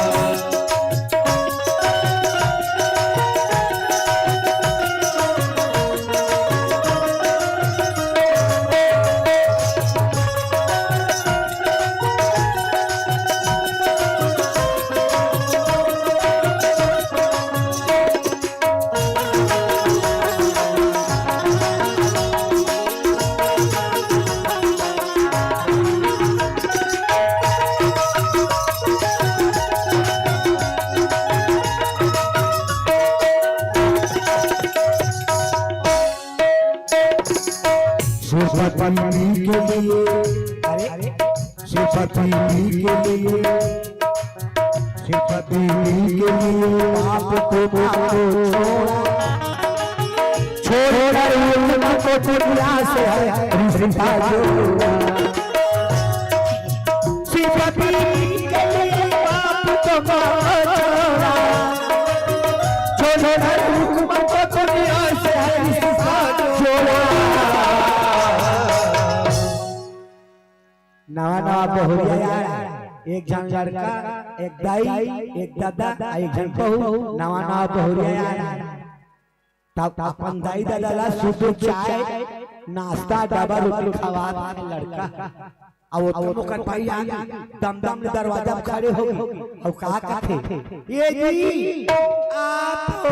पति के लिए, अरे पति के लिए, पति के लिए बाप को छोड़ा उनको दुनिया से रिश्ता जोड़ा। पति के लिए बाप को छोड़ा उनको दुनिया से रिश्ता जोड़ा। नवा नवा बहुरिया एक जन लड़का, एक दाई, एक दादा, एक जन बहू, नवा नवा बहुरिया। तब अपन दाई दादा ला सुबह चाय नाश्ता डबल रोटी खवा लड़का। अब वो तो कर पाई आ दम दम दरवाजा पर खड़े हो गए। अब कहा कहते ये जी आप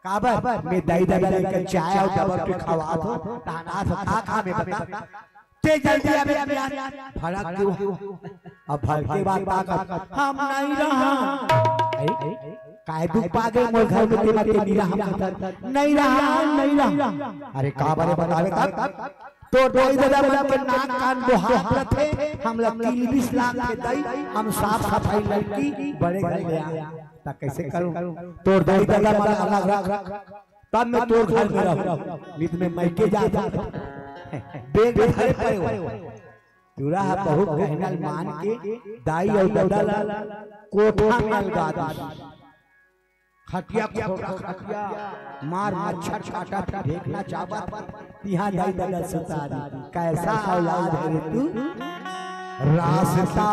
काबर मैं दाई दादा लेकर चाय और डबल रोटी खवा दो ताना था खा में बता ते जल्दी अबे फड़क क्यों। अब फड़ के बाद हम नहीं रहा काहे दुख पागे मोर घर में तेरा के नीरा हम नहीं रहा। अरे का बारे बतावे तब तो दाई दादा बन के नाक कान बुहात थे। हम लोग 20 लाख के दाई, हम साफ सफाई लड़की बड़े घर में आया ता कैसे करूं। तोर दाई दादा मला अलग रख तब मैं तोर घर में रहूं, नित में मैके जाता बेग धरे पड़े हो पूरा बहुत कहनल मान के दाई और दादा कोठा में लगा दी। खटिया खटिया मार मच्छर काटा था देखना चाहता यहाँ दाई दादा सुता दी। कैसा औलाद है तू, रास्ता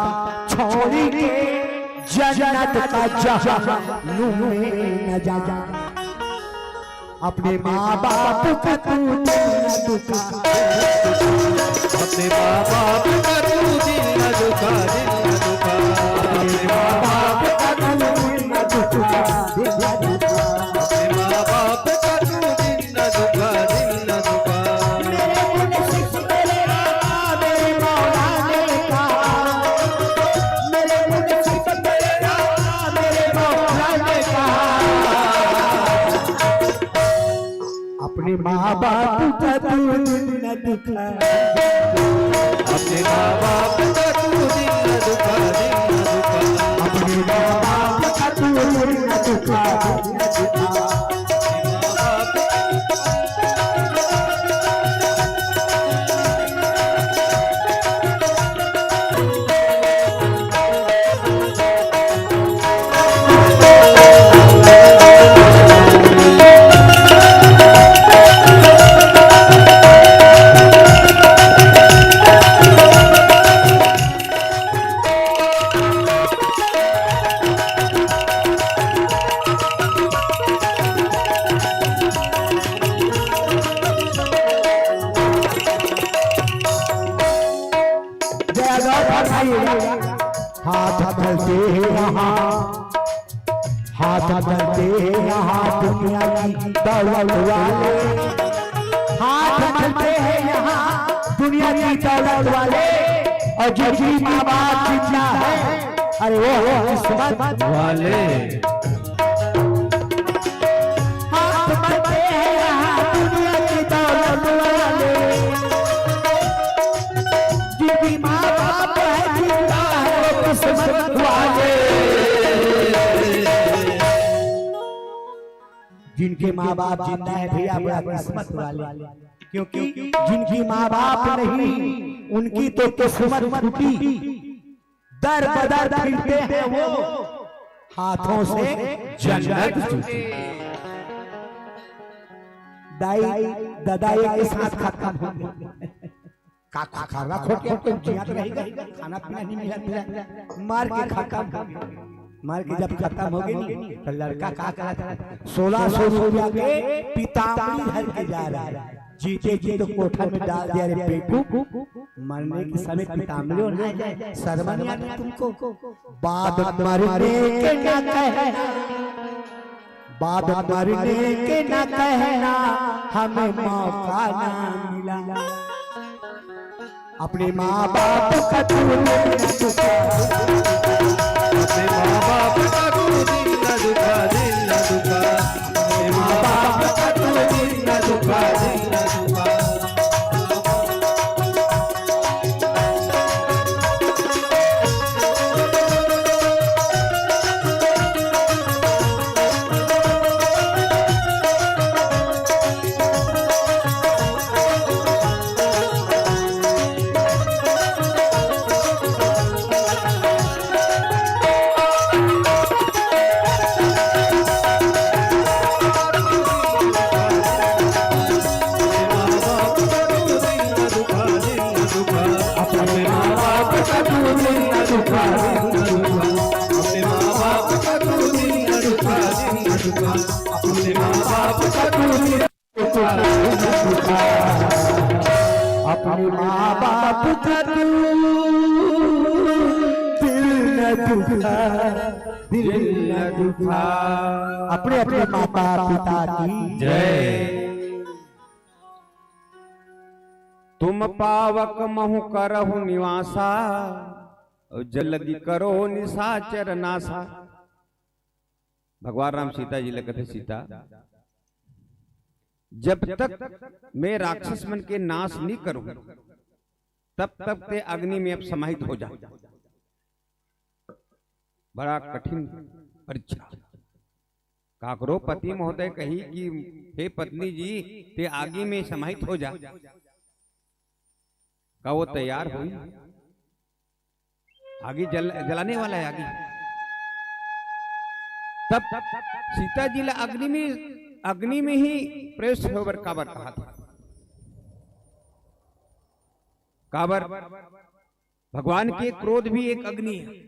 छोड़ी के जन्नत का जहां में न जा। अपने माँ बाप का तू दिल न दुखा, अपने माँ बाप का तू दिल न दुखा, दिल न दुखा। अपने माँ बाप का तू दिल न दुखा, दिल न दुखा। अपने माँ बाप का तू दिल न दुखा, दिल न दुखा। मेरे मौला ने कहा, मेरे मुनसिब तेरा मेरे मौला ने कहा। अपने माँ बाप का तू दिल न दुखा, अपने माँ बाप का तू दिल न दुखा, दिल न दुखा। अपने माँ बाप का तू दिल न दुखा, दिल न दुखा। हाथ धरते यहाँ, हाथ धरते यहाँ दुनिया की दौलत वाले, हाथ धरते हैं यहाँ दुनिया की दौलत वाले। और जिसकी माँ बाप जितना है अरे वो किस्मत वाले। हाथ धरते हैं यहाँ दुनिया की दौलत वाले, जिनकी माँ बाप है जितना है वो किस्मत वाले। जिनके माँ बाप जिंदा है भैया बड़ा किस्मत वाले। क्योंकि जिनकी माँ बाप नहीं उनकी तो किस्मत टूटी, दर बदर फिरते हैं वो हाथों से जन्नत छूटी। दाई दादाई के साथ खत्म हो गया, खाना खो के जियात रहेगा, खाना पीना नहीं मिला, मार के खत्म, मार के जब खत्म हो गई तो लड़का का करा था 1600 रुपया के पीताम्बरी धर के जा रहा है, जीते जी तो कोठा में डाल दिया रे बेटू, मरने के समय पीताम्बरी होना है, शर्म नहीं आती तुमको? बाद मरने के ना कहना, बाद मरने के ना कहना, हमें मौका ना मिला, अपने माँ बाप का तूने न दुखा, अपने माँ बाप का तू दिल न दुखा, दिल न दुखा, अपने माँ बाप का तू दिल न दुखा, दिल न दुखा। अपने माँ बाप का दिल न दुखा, दिल न दुखा, अपने अपने माता पिता की जय। तुम पावक महु करहु निवासा, जलगी करो निशाचर नासा। भगवान राम सीता जी ले कहते, सीता जब तक मैं राक्षस मन के नाश नहीं करूं तब तक ते अग्नि में अब समाहित हो जा। बड़ा कठिन परीक्षा। काकरो पति महोदय कही कि हे पत्नी जी ते आगे में समाहित हो जा, का वो तैयार हुई? आगे जलाने वाला है आगे। तब सीता जी ला अग्नि में ही प्रवेश होकर काबर कहा था। काबर भगवान के क्रोध भी एक अग्नि है।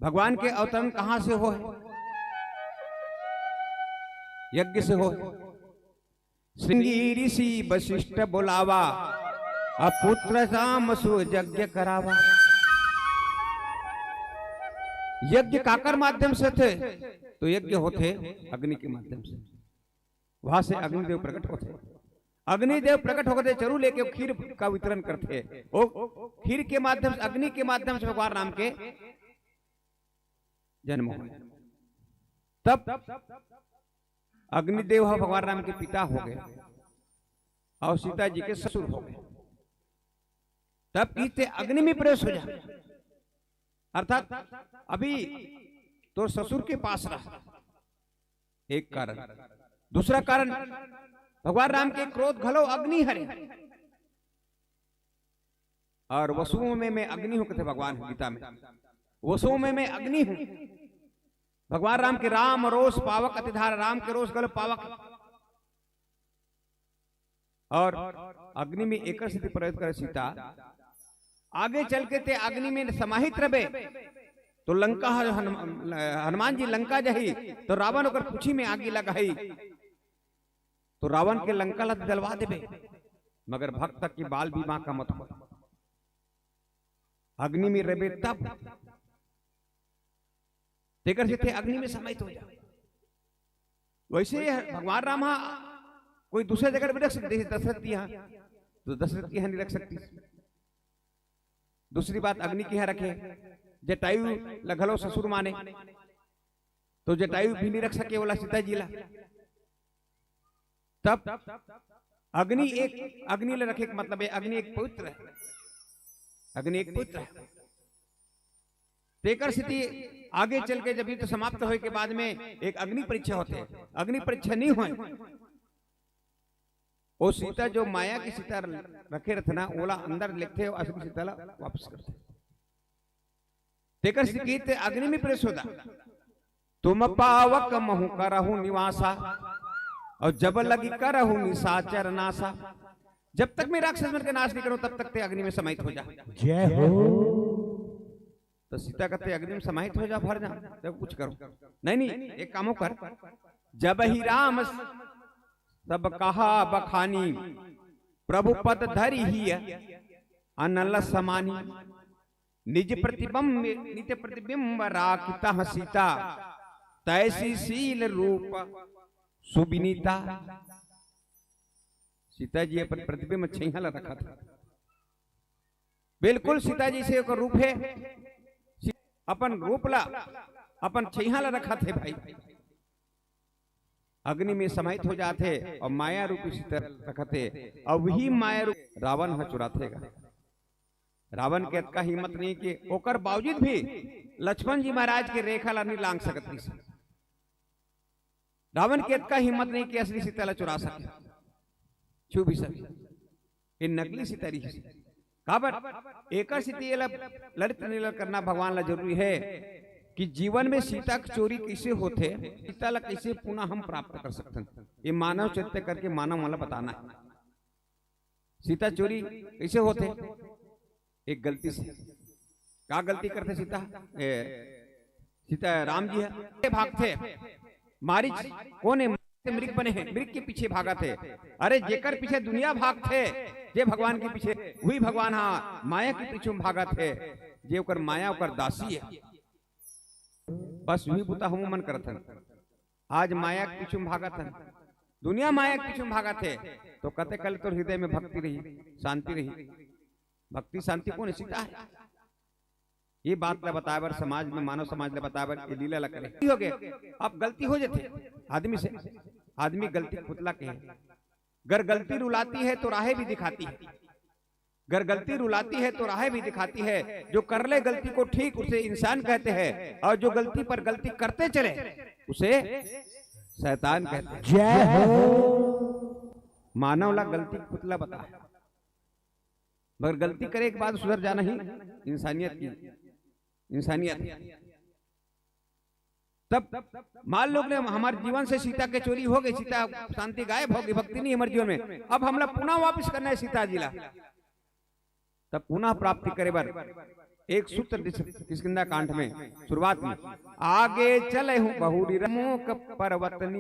भगवान के अवतरण कहां से हो? यज्ञ से हो। श्रृंगी ऋषि वशिष्ठ बुलावा, अपुत्र राम सु यज्ञ करावा। यज्ञ काकर माध्यम से थे? तो यज्ञ होते अग्नि के माध्यम से। वहां से अग्निदेव प्रकट होते। अग्निदेव प्रकट होकर चरू लेके खीर का वितरण करते। वो खीर के माध्यम से, अग्नि के माध्यम से भगवान राम के जन्म हुए। तब अग्निदेव भगवान राम के पिता हो गए और सीता जी के ससुर हो गए। तब कहते अग्नि में प्रवेश हो जाए, अर्थात अभी तो ससुर के पास रहा। एक कारण। दूसरा कारण, भगवान राम के क्रोध घलो अग्नि हरे। और वसुओं में मैं अग्नि हूं कहते भगवान गीता में। वसुओं में मैं अग्नि हूं। भगवान राम के राम रोष पावक अतिधार, राम के रोष गलो पावक। और अग्नि में एक स्थिति प्रवेश कर सीता आगे चल के ते अग्नि में समाहित रहे। तो लंका हनुमान जी लंका जही तो रावण ओकर पूछी में आगे लगाई तो रावण के लंका ला जलवा देबे, मगर भक्त की बाल बीमा का मत हो। अग्नि में रहे तब तेकर से थे अग्नि में समाहित हो जाए। वैसे भगवान राम कोई दूसरे जगह भी रख सकते, दशरथ की यहाँ तो दशरथ की यहाँ नहीं रख सकती। दूसरी बात, अग्नि की यहाँ रखे। जटायु लगलो ससुर माने तो जटायु भी नहीं रख सके बोला सीता जी ला। तब अग्नि ले रखे मतलब है अग्नि एक पवित्र है। अग्नि एक पवित्र है। तेकर स्थिति आगे चल के जब युद्ध समाप्त होने के बाद में एक अग्नि परीक्षा होते है। अग्नि परीक्षा नहीं हुए वो सीता जो माया की सीता रखे रहते ना, ओला अंदर लिखते हो असली सीता ला वापस करते। तेकर सिकीत अग्नि में प्रेस होता, तुम पावक महु करहु निवासा, और जब लगी करहु निशाचर नासा। जब तक मैं राक्षस बन के नाश नहीं करूं तब तक ते अग्नि में समाहित हो जा। जय हो। तो सीता कहते अग्नि में समाहित हो जा, भर जा, जब कुछ करो। नहीं नहीं, एक कामों कर, जब ही राम सब कहा बखानी, प्रभु पद धरि ही अनल समानी। निज प्रतिबिंब नित्य प्रतिबिंब राखिता सीता, तैसी शील रूप सुविनीता। सीता जी अपन प्रतिबिंब छैहल रखा था, बिल्कुल सीता जी से एक रूप है, अपन रूपला अपन छैहल रखा थे भाई। अग्नि में समाहित हो जाते और माया रूपी सीता रखते, और वही माया रूप रावण ह चुरातेगा। रावण के का हिम्मत नहीं कि ओकर बावजूद भी लक्ष्मण जी महाराज के रेखा ला नहीं लांग सकती। रावण के का हिम्मत नहीं कि असली सीता ला चुरा सके, छू भी सके। ये नकली सीता रही काबर एक सीता ललित लीला करना भगवान ला जरूरी है कि जीवन में सीता की चोरी कैसे होते, सीता ला कैसे पुनः हम प्राप्त कर सकते हैं। ये मानव चरित्र करके मानव वाला बताना है। सीता चोरी कैसे होते, एक गलती से। क्या गलती करते सीता? सीता राम जी है भागते, मारीच कौन है, मृग बने हैं, मृग के पीछे भागा थे। अरे जेकर पीछे दुनिया भागते, जे भगवान के पीछे वही भगवान हाँ माया के पीछे भागा थे, जे ओकर माया ओकर दासी है। बस वही बुता हम मन करत हन। आज माया के पीछे भागा था, दुनिया माया के पीछे भागा थे, तो कते कल तो हृदय में भक्ति रही, शांति रही। भक्ति शांति कौन सीता है। ये बात ला बताए बर समाज में, मानव समाज ला बताए बर ये लीला ला करे हो गए। अब गलती हो जाती आदमी से, आदमी गलती पुतला के है। गर गलती रुलाती है तो राहें भी दिखाती है, गर गलती रुलाती है तो राहें भी दिखाती है। जो कर ले गलती को ठीक उसे इंसान कहते हैं, और जो गलती पर गलती करते चले उसे शैतान कहते हैं। जय हो। मानव ला गलती पुतला बता, मगर गलती करे के बाद सुधर जाना ही इंसानियत की इंसानियत। तब मान लोग ने हमारे जीवन से सीता के चोरी हो गई, सीता शांति गायब हो गई, भक्ति नहीं हमारे जीवन में। अब हमला पुनः वापस करना है सीता जी ला, तब पुनः प्राप्ति करे बर एक सूत्र किष्किंधा कांड में शुरुआत में, आगे चले हूं बहुरी रमोक पर्वतनी